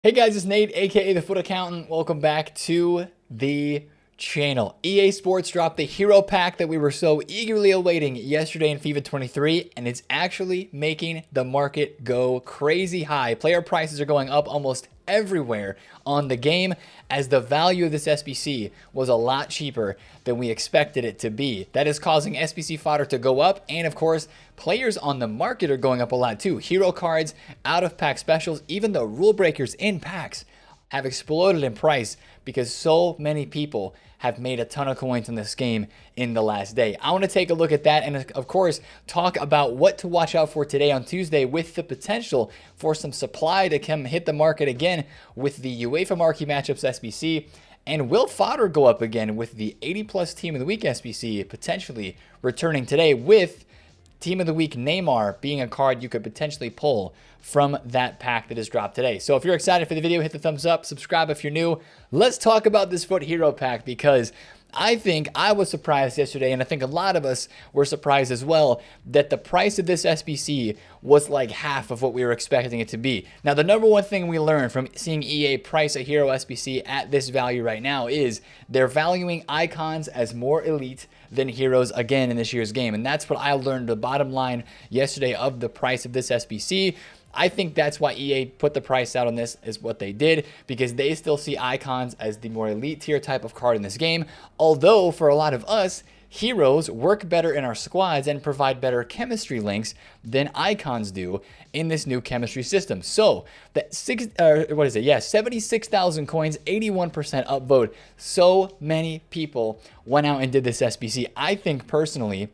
Hey guys, it's Nate, aka The Foot Accountant. Welcome back to the channel. EA Sports dropped the hero pack that we were so eagerly awaiting yesterday in FIFA 23, and it's actually making the market go crazy high. Player prices are going up almost everywhere on the game as the value of this SBC was a lot cheaper than we expected it to be. That is causing SBC fodder to go up, and of course, players on the market are going up a lot too. Hero cards, out of pack specials, even the rule breakers in packs have exploded in price because so many people have made a ton of coins in this game in the last day. I want to take a look at that and of course talk about what to watch out for today on Tuesday with the potential for some supply to come hit the market again with the UEFA Marquee Matchups SBC. And will fodder go up again with the 80 plus Team of the Week SBC potentially returning today, with Team of the Week Neymar being a card you could potentially pull from that pack that is dropped today. So if you're excited for the video, hit the thumbs up, subscribe if you're new. Let's talk about this FUT Hero pack, because I think I was surprised yesterday, and I think a lot of us were surprised as well, that the price of this SBC was like half of what we were expecting it to be. Now, the number one thing we learned from seeing EA price a hero SBC at this value right now is they're valuing icons as more elite than heroes again in this year's game. And that's what I learned, the bottom line yesterday of the price of this SBC. I think that's why EA put the price out on this, is what they did, because they still see icons as the more elite tier type of card in this game. Although for a lot of us, heroes work better in our squads and provide better chemistry links than icons do in this new chemistry system. So that 76,000 coins, 81% upvote. So many people went out and did this SBC. I think personally,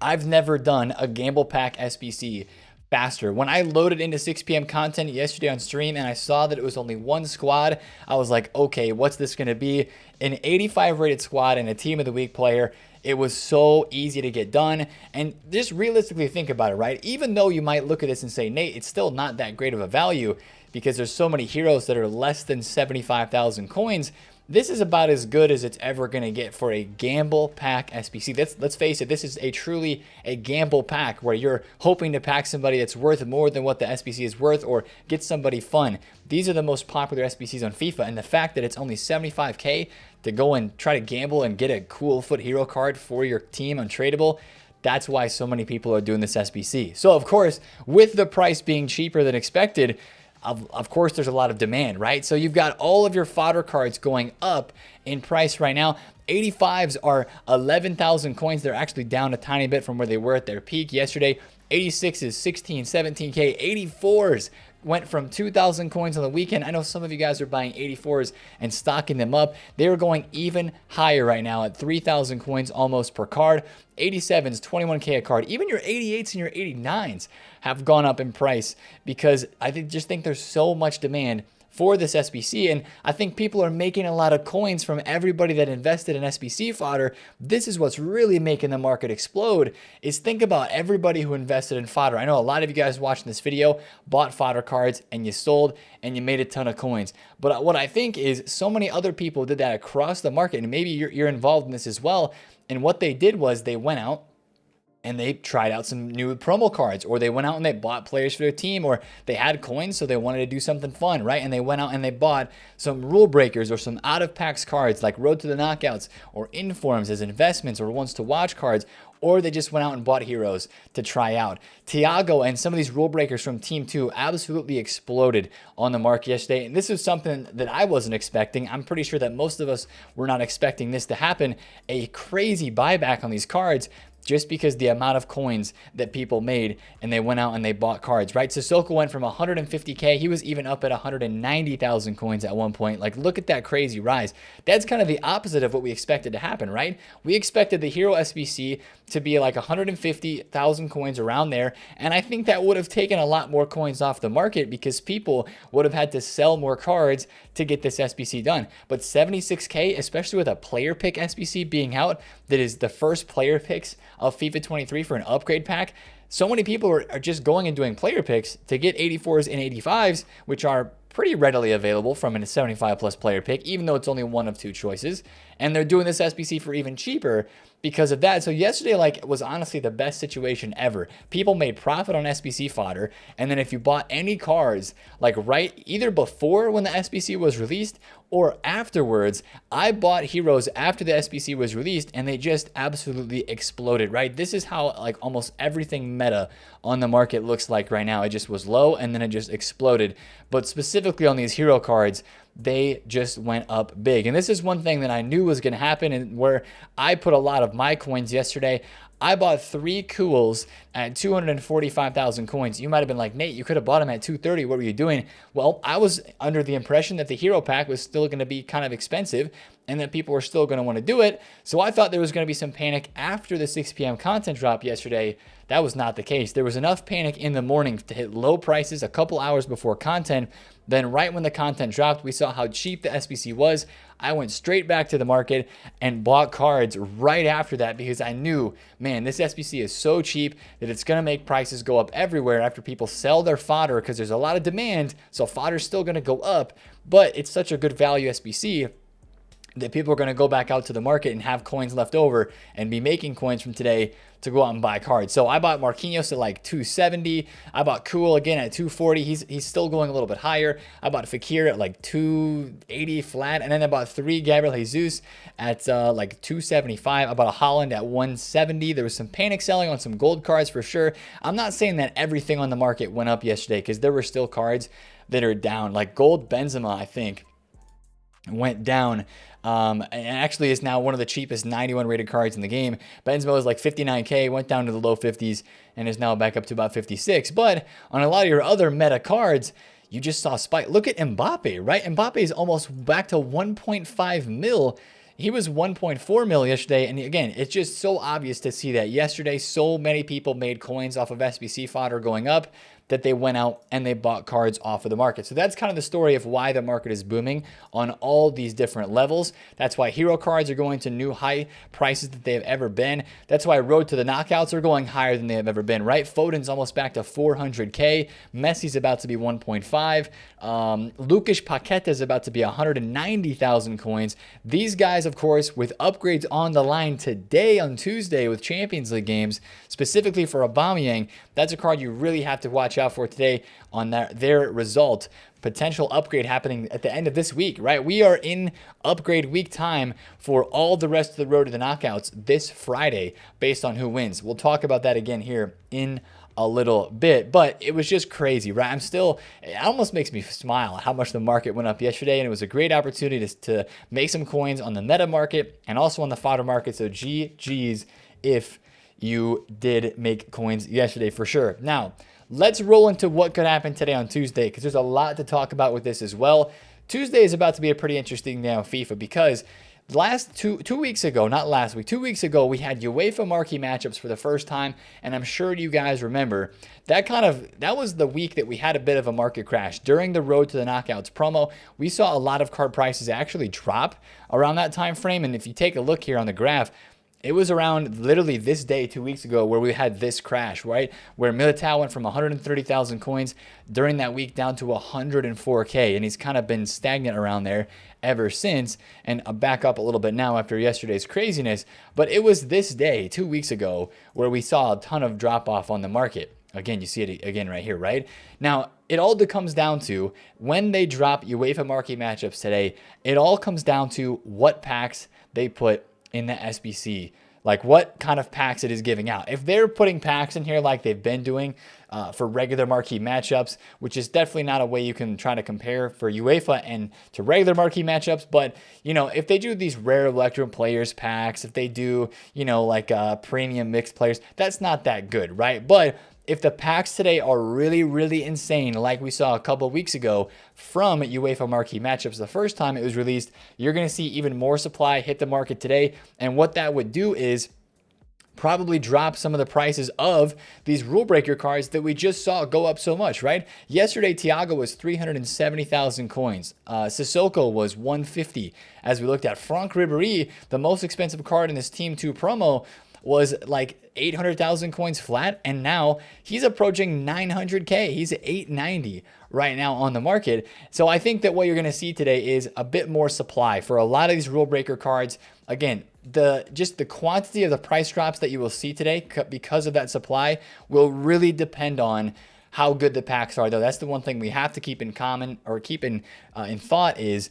I've never done a gamble pack SBC faster. When I loaded into 6 p.m. content yesterday on stream and I saw that it was only one squad, I was like, okay, what's this going to be? An 85 rated squad and a Team of the Week player. It was so easy to get done. And just realistically think about it, right? Even though you might look at this and say, Nate, it's still not that great of a value because there's so many heroes that are less than 75,000 coins. This is about as good as it's ever going to get for a gamble pack SBC. Let's face it, this is truly a gamble pack where you're hoping to pack somebody that's worth more than what the SBC is worth, or get somebody fun. These are the most popular SBCs on FIFA, and the fact that it's only 75k to go and try to gamble and get a cool FUT Hero card for your team untradeable, that's why so many people are doing this SBC. So of course, with the price being cheaper than expected, of course, there's a lot of demand, right? So you've got all of your fodder cards going up in price right now. 85s are 11,000 coins. They're actually down a tiny bit from where they were at their peak yesterday. 86s, 16, 17K. 84s went from 2,000 coins on the weekend. I know some of you guys are buying 84s and stocking them up. They're going even higher right now at 3,000 coins almost per card. 87s, 21K a card. Even your 88s and your 89s have gone up in price because I just think there's so much demand for this SBC, and I think people are making a lot of coins from everybody that invested in SBC fodder. This is what's really making the market explode, is think about everybody who invested in fodder. I know a lot of you guys watching this video bought fodder cards and you sold and you made a ton of coins. But what I think is so many other people did that across the market, and maybe you're involved in this as well. And what they did was they went out and they tried out some new promo cards, or they went out and they bought players for their team, or they had coins so they wanted to do something fun, right? And they went out and they bought some rule breakers or some out of packs cards like Road to the Knockouts or Informs as investments or ones to watch cards, or they just went out and bought heroes to try out. Thiago and some of these rule breakers from Team 2 absolutely exploded on the market yesterday, and this is something that I wasn't expecting. I'm pretty sure that most of us were not expecting this to happen. A crazy buyback on these cards, just because the amount of coins that people made and they went out and they bought cards, right? Sissoko went from 150k, he was even up at 190,000 coins at one point. Like, look at that crazy rise. That's kind of the opposite of what we expected to happen, right? We expected the hero SBC to be like 150,000 coins around there, and I think that would have taken a lot more coins off the market because people would have had to sell more cards to get this SBC done. But 76k, especially with a player pick SBC being out, that is the first player picks of FIFA 23 for an upgrade pack, so many people are just going and doing player picks to get 84s and 85s, which are pretty readily available from a 75 plus player pick, even though it's only one of two choices. And they're doing this SBC for even cheaper because of that. So yesterday, like, was honestly the best situation ever. People made profit on SBC fodder, and then if you bought any cards, like right either before when the SBC was released or afterwards, I bought heroes after the SBC was released, and they just absolutely exploded, right? This is how like almost everything meta on the market looks like right now. It just was low and then it just exploded. But specifically on these hero cards, they just went up big. And this is one thing that I knew was going to happen, and where I put a lot of my coins yesterday. I bought 3 cools at 245,000 coins. You might have been like, Nate, you could have bought them at 230. What were you doing? Well, I was under the impression that the hero pack was still going to be kind of expensive and that people were still going to want to do it. So I thought there was going to be some panic after the 6 p.m. content drop yesterday. That was not the case. There was enough panic in the morning to hit low prices a couple hours before content. Then right when the content dropped, we saw how cheap the SBC was. I went straight back to the market and bought cards right after that because I knew, man, this SBC is so cheap that it's going to make prices go up everywhere after people sell their fodder because there's a lot of demand. So fodder's still going to go up, but it's such a good value SBC that people are going to go back out to the market and have coins left over and be making coins from today to go out and buy cards. So I bought Marquinhos at like 270. I bought Cool again at 240. He's still going a little bit higher. I bought Fekir at like 280 flat. And then I bought 3 Gabriel Jesus at like 275. I bought a Holland at 170. There was some panic selling on some gold cards for sure. I'm not saying that everything on the market went up yesterday because there were still cards that are down. Like gold Benzema, I think, went down and actually is now one of the cheapest 91 rated cards in the game. Benzema was like 59k, went down to the low 50s, and is now back up to about 56. But on a lot of your other meta cards, you just saw spike. Look at Mbappe, right? Mbappe is almost back to 1.5 mil. He was 1.4 mil yesterday. And again, it's just so obvious to see that yesterday so many people made coins off of SBC fodder going up that they went out and they bought cards off of the market. So that's kind of the story of why the market is booming on all these different levels. That's why hero cards are going to new high prices that they have ever been. That's why road to the knockouts are going higher than they have ever been, right? Foden's almost back to 400k. Messi's about to be 1.5. Lucas Paqueta is about to be 190,000 coins. These guys, of course, with upgrades on the line today on Tuesday with Champions League games, specifically for Aubameyang, that's a card you really have to watch out for today on their result. Potential upgrade happening at the end of this week, right? We are in upgrade week time for all the rest of the road to the knockouts this Friday based on who wins. We'll talk about that again here in a little bit, but it was just crazy, right? It almost makes me smile how much the market went up yesterday, and it was a great opportunity to make some coins on the meta market and also on the fodder market. So GG's if you did make coins yesterday for sure. Now, let's roll into what could happen today on Tuesday because there's a lot to talk about with this as well. Tuesday is about to be a pretty interesting day on FIFA because two weeks ago, not last week, 2 weeks ago, we had UEFA marquee matchups for the first time, and I'm sure you guys remember that was the week that we had a bit of a market crash. During the Road to the Knockouts promo, we saw a lot of card prices actually drop around that time frame, and if you take a look here on the graph, it was around literally this day 2 weeks ago where we had this crash, right? Where Militao went from 130,000 coins during that week down to 104k, and he's kind of been stagnant around there ever since, and back up a little bit now after yesterday's craziness. But it was this day 2 weeks ago where we saw a ton of drop off on the market. Again, you see it again right here, right? Now, it all comes down to when they drop UEFA marquee matchups today, it all comes down to what packs they put in the SBC, like what kind of packs it is giving out. If they're putting packs in here like they've been doing for regular marquee matchups, which is definitely not a way you can try to compare for UEFA and to regular marquee matchups, but if they do these rare Electrum players packs, if they do like premium mixed players, that's not that good, right? But if the packs today are really, really insane, like we saw a couple of weeks ago from UEFA marquee matchups the first time it was released, you're going to see even more supply hit the market today. And what that would do is probably drop some of the prices of these rule breaker cards that we just saw go up so much, right? Yesterday, Thiago was 370,000 coins. Sissoko was 150. As we looked at Franck Ribéry, the most expensive card in this Team 2 promo, was like 800,000 coins flat, and now he's approaching 900K. He's at 890 right now on the market. So I think that what you're going to see today is a bit more supply for a lot of these rule breaker cards. Again, just the quantity of the price drops that you will see today because of that supply will really depend on how good the packs are, though. That's the one thing we have to keep in common, or keep in thought, is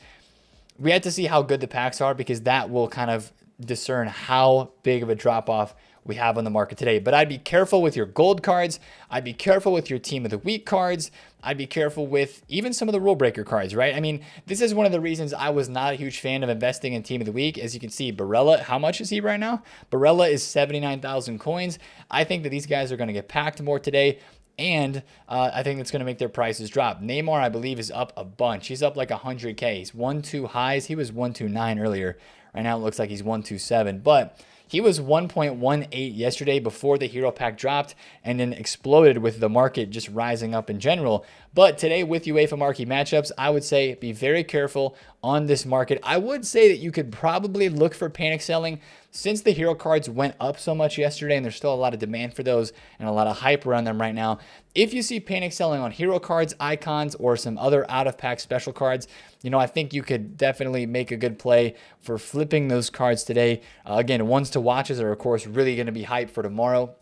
we have to see how good the packs are, because that will kind of discern how big of a drop off we have on the market today. But I'd be careful with your gold cards. I'd be careful with your team of the week cards. I'd be careful with even some of the rule breaker cards, right? I mean, this is one of the reasons I was not a huge fan of investing in team of the week. As you can see, Barella, how much is he right now? Barella is 79,000 coins. I think that these guys are going to get packed more today. And I think it's going to make their prices drop. Neymar, I believe, is up a bunch. He's up like 100K. He's 1.2 highs. He was 1.29 earlier. Right now it looks like he's 1.27. But he was 1.18 yesterday before the hero pack dropped, and then exploded with the market just rising up in general. But today with UEFA marquee matchups, I would say be very careful on this market. I would say that you could probably look for panic selling, since the hero cards went up so much yesterday and there's still a lot of demand for those and a lot of hype around them right now. If you see panic selling on hero cards, icons, or some other out of pack special cards, I think you could definitely make a good play for flipping those cards today. Again, ones to watches are of course really going to be hyped for tomorrow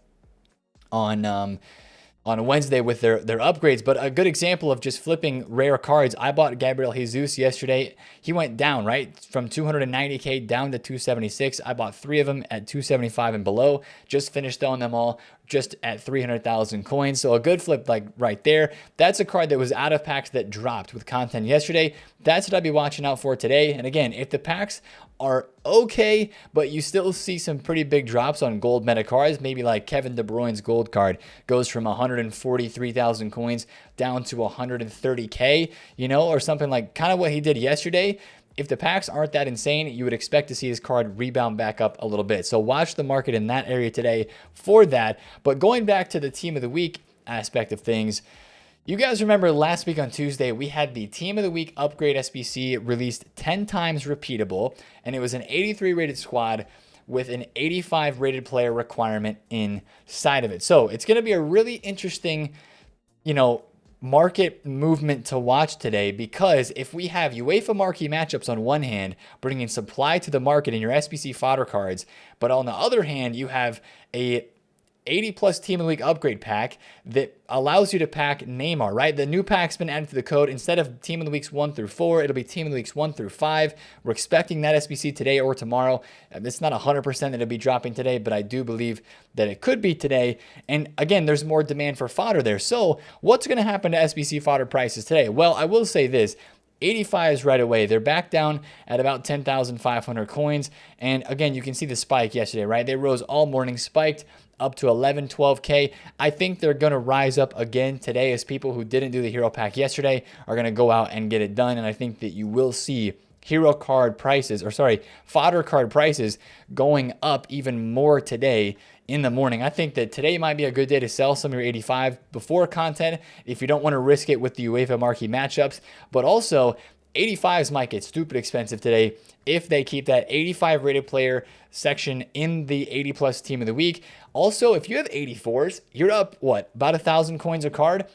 on Wednesday with their upgrades. But a good example of just flipping rare cards, I bought Gabriel Jesus yesterday. He went down, right, from 290K down to 276. I bought 3 of them at 275 and below. Just finished throwing them all just at 300,000 coins. So a good flip like right there. That's a card that was out of packs that dropped with content yesterday. That's what I'd be watching out for today. And again, if the packs are okay, but you still see some pretty big drops on gold meta cards, maybe like Kevin De Bruyne's gold card goes from 143,000 coins down to 130K, or something like kind of what he did yesterday. If the packs aren't that insane, you would expect to see his card rebound back up a little bit. So watch the market in that area today for that. But going back to the team of the week aspect of things, you guys remember last week on Tuesday, we had the Team of the Week upgrade SBC released 10 times repeatable, and it was an 83 rated squad with an 85 rated player requirement inside of it. So it's going to be a really interesting, market movement to watch today, because if we have UEFA marquee matchups on one hand, bringing supply to the market in your SBC fodder cards, but on the other hand, you have a 80 plus Team of the Week upgrade pack that allows you to pack Neymar, right? The new pack's been added to the code. Instead of Team of the Weeks 1 through 4, it'll be Team of the Weeks 1 through 5. We're expecting that SBC today or tomorrow. It's not 100% that it'll be dropping today, but I do believe that it could be today. And again, there's more demand for fodder there. So what's going to happen to SBC fodder prices today? Well, I will say this. 85s right away. They're back down at about 10,500 coins. And again, you can see the spike yesterday, right? They rose all morning, spiked up to 11, 12K. I think they're going to rise up again today, as people who didn't do the hero pack yesterday are going to go out and get it done. And I think that you will see hero card prices, fodder card prices going up even more today in the morning. I think that today might be a good day to sell some of your 85 before content if you don't want to risk it with the UEFA marquee matchups. But also, 85s might get stupid expensive today if they keep that 85 rated player section in the 80 plus team of the week. Also, if you have 84s, you're up, about 1,000 coins a card.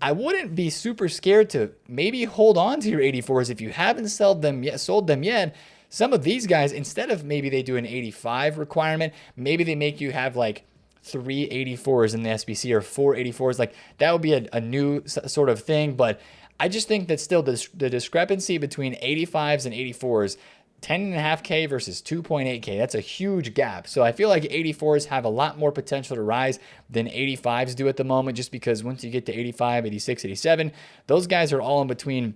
I wouldn't be super scared to maybe hold on to your 84s if you haven't sold them yet. Some of these guys, instead of maybe they do an 85 requirement, maybe they make you have like 3 84s in the SBC or 4 84s. Like that would be a new sort of thing. But I just think that still the discrepancy between 85s and 84s, 10.5K versus 2.8K, that's a huge gap. So I feel like 84s have a lot more potential to rise than 85s do at the moment, just because once you get to 85, 86, 87, those guys are all in between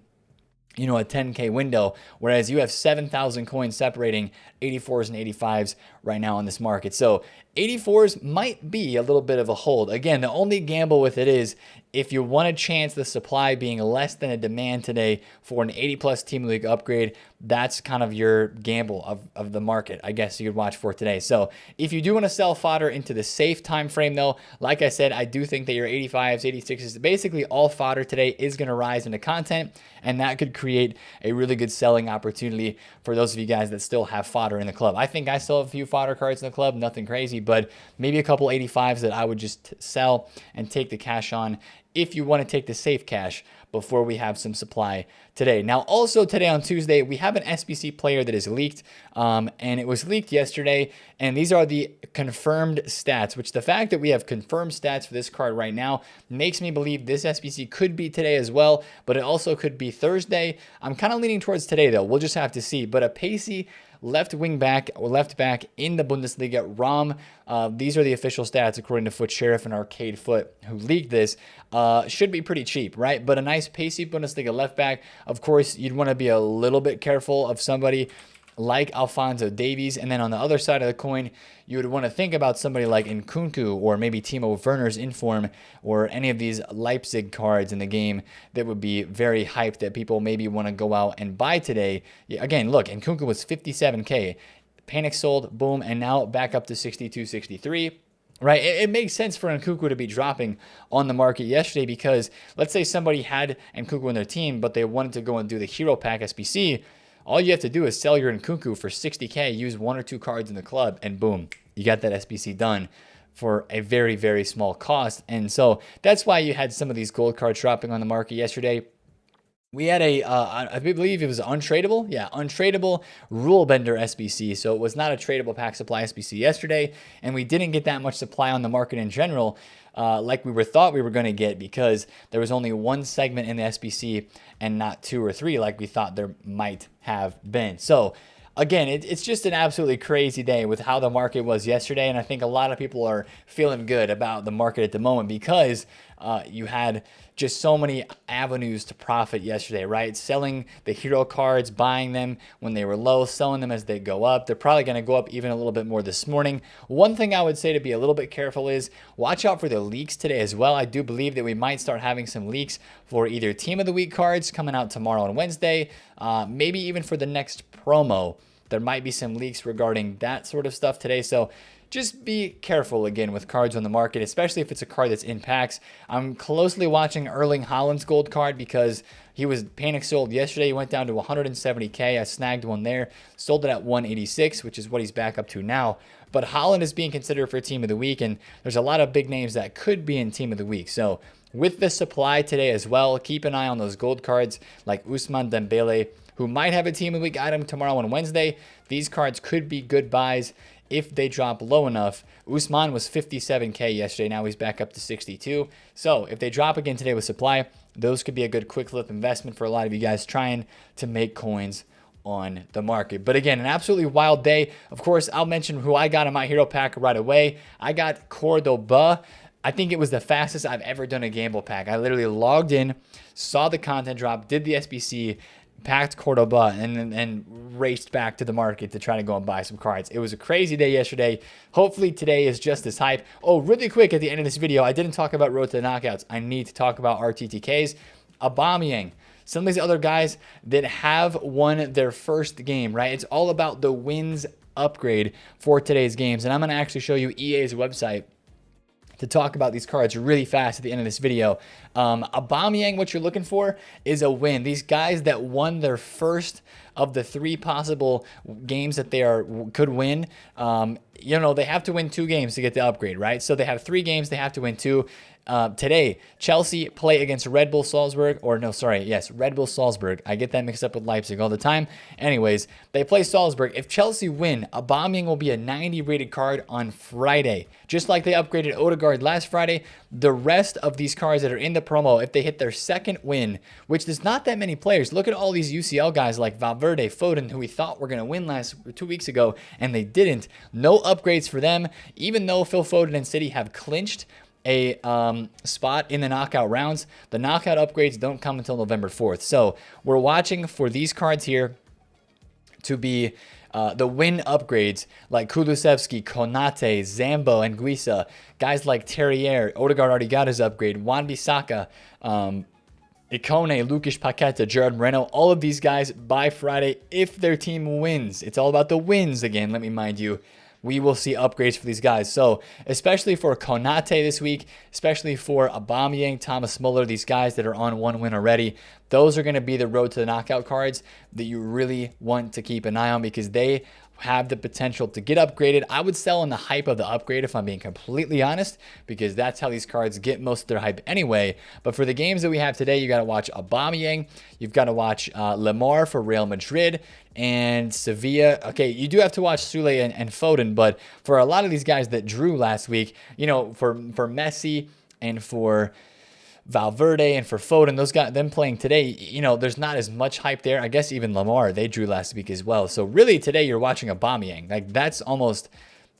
a 10K window, whereas you have 7,000 coins separating 84s and 85s right now on this market. So 84s might be a little bit of a hold. Again, the only gamble with it is if you want to chance the supply being less than a demand today for an 80 plus team league upgrade, that's kind of your gamble of the market, I guess you could watch for today. So if you do want to sell fodder into the safe time frame though, like I said, I do think that your 85s, 86s, basically all fodder today is going to rise into content, and that could create a really good selling opportunity for those of you guys that still have fodder in the club. I think I still have a few fodder cards in the club, nothing crazy, but maybe a couple 85s that I would just sell and take the cash on if you want to take the safe cash before we have some supply today. Now, also today on Tuesday, we have an SBC player that is leaked, and it was leaked yesterday, and these are the confirmed stats, which the fact that we have confirmed stats for this card right now makes me believe this SBC could be today as well, but it also could be Thursday. I'm kind of leaning towards today, though. We'll just have to see, but a pacey left wing back or left back in the Bundesliga, Rom. These are the official stats according to Foot Sheriff and Arcade Foot, who leaked this. Should be pretty cheap, right? But a nice pacey Bundesliga left back. Of course, you'd want to be a little bit careful of somebody like Alphonso Davies. And then on the other side of the coin, you would want to think about somebody like Nkunku or maybe Timo Werner's inform or any of these Leipzig cards in the game that would be very hyped that people maybe want to go out and buy today. Again, look, Nkunku was 57K. Panic sold, boom, and now back up to 62, 63. Right, it makes sense for Nkunku to be dropping on the market yesterday because let's say somebody had Nkunku in their team, but they wanted to go and do the Hero Pack SBC. All you have to do is sell your Nkunku for 60K, use 1 or 2 cards in the club, and boom, you got that SBC done for a very, very small cost. And so that's why you had some of these gold cards dropping on the market yesterday. We had I believe it was untradeable. Yeah, untradeable rule bender SBC. So it was not a tradable pack supply SBC yesterday. And we didn't get that much supply on the market in general like we thought we were going to get because there was only one segment in the SBC and not 2 or 3 like we thought there might have been. So again, it's just an absolutely crazy day with how the market was yesterday. And I think a lot of people are feeling good about the market at the moment because you had just so many avenues to profit yesterday, right? Selling the hero cards, buying them when they were low, selling them as they go up. They're probably going to go up even a little bit more this morning. One thing I would say to be a little bit careful is watch out for the leaks today as well. I do believe that we might start having some leaks for either Team of the Week cards coming out tomorrow and Wednesday, maybe even for the next promo. There might be some leaks regarding that sort of stuff today. So just be careful again with cards on the market, especially if it's a card that's in packs. I'm closely watching Erling Haaland's gold card because he was panic sold yesterday. He went down to 170K. I snagged one there, sold it at 186, which is what he's back up to now. But Haaland is being considered for Team of the Week, and there's a lot of big names that could be in Team of the Week. So with the supply today as well, keep an eye on those gold cards like Ousmane Dembele, who might have a Team of the Week item tomorrow and Wednesday. These cards could be good buys if they drop low enough. Ousmane was 57K yesterday. Now he's back up to 62. So if they drop again today with supply, those could be a good quick flip investment for a lot of you guys trying to make coins on the market. But again, an absolutely wild day. Of course, I'll mention who I got in my hero pack right away. I got Cordoba. I think it was the fastest I've ever done a gamble pack. I literally logged in, saw the content drop, did the SBC, packed Cordoba, and raced back to the market to try to go and buy some cards. It was a crazy day yesterday. Hopefully today is just as hype. Oh, really quick at the end of this video, I didn't talk about Road to the Knockouts. I need to talk about RTTKs. Aubameyang. Some of these other guys that have won their first game, right? It's all about the wins upgrade for today's games. And I'm going to actually show you EA's website to talk about these cards really fast at the end of this video. Aubameyang, what you're looking for is a win. These guys that won their first of the 3 possible games that they could win, they have to win 2 games to get the upgrade, right? So they have 3 games, they have to win 2. Today, Chelsea play against Red Bull Salzburg, Red Bull Salzburg. I get that mixed up with Leipzig all the time. Anyways, they play Salzburg. If Chelsea win, Aubameyang will be a 90 rated card on Friday. Just like they upgraded Odegaard last Friday, the rest of these cards that are in the promo, if they hit their second win, which there's not that many players. Look at all these UCL guys like Valverde, Foden, who we thought were going to win 2 weeks ago, and they didn't. No upgrades for them, even though Phil Foden and City have clinched a spot in the knockout rounds. The knockout upgrades don't come until November 4th. So we're watching for these cards here to be the win upgrades like Kulusevski, Konate, Zambo, and Guisa. Guys like Terrier, Odegaard already got his upgrade. Wan-Bissaka, Ikone, Lucas Paqueta, Gerard Moreno. All of these guys by Friday if their team wins. It's all about the wins again, let me mind you. We will see upgrades for these guys. So especially for Konate this week, especially for Aubameyang, Thomas Muller, these guys that are on 1 win already, those are going to be the road to the knockout cards that you really want to keep an eye on, because they have the potential to get upgraded. I would sell in the hype of the upgrade if I'm being completely honest, because that's how these cards get most of their hype anyway. But for the games that we have today, you got to watch Aubameyang, you've got to watch Lemar for Real Madrid and Sevilla. Okay, you do have to watch Sule and Foden, but for a lot of these guys that drew last week, you know, for Messi and for Valverde and for Foden, those guys, them playing today, you know, there's not as much hype there. I guess even Lamar, they drew last week as well. So really today you're watching Aubameyang. Like that's almost,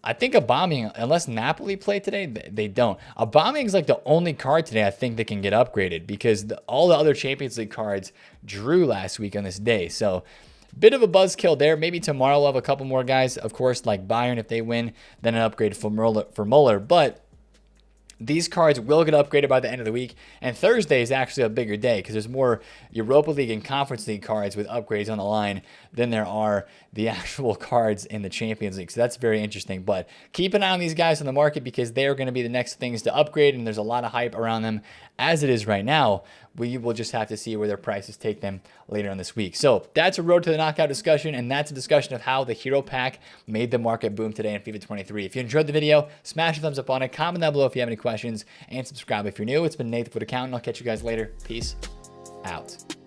I think Aubameyang, unless Napoli play today, they don't. Aubameyang's like the only card today I think that can get upgraded, because all the other Champions League cards drew last week on this day. So bit of a buzzkill there. Maybe tomorrow we'll have a couple more guys, of course, like Bayern if they win, then an upgrade for Muller. But these cards will get upgraded by the end of the week, and Thursday is actually a bigger day because there's more Europa League and Conference League cards with upgrades on the line than there are the actual cards in the Champions League. So that's very interesting. But keep an eye on these guys on the market, because they are going to be the next things to upgrade, and there's a lot of hype around them as it is right now. We will just have to see where their prices take them later on this week. So that's a road to the knockout discussion, and that's a discussion of how the hero pack made the market boom today in FIFA 23. If you enjoyed the video, smash a thumbs up on it, comment down below if you have any questions, and subscribe if you're new. It's been Nathan, Foot Accountant. I'll catch you guys later. Peace out.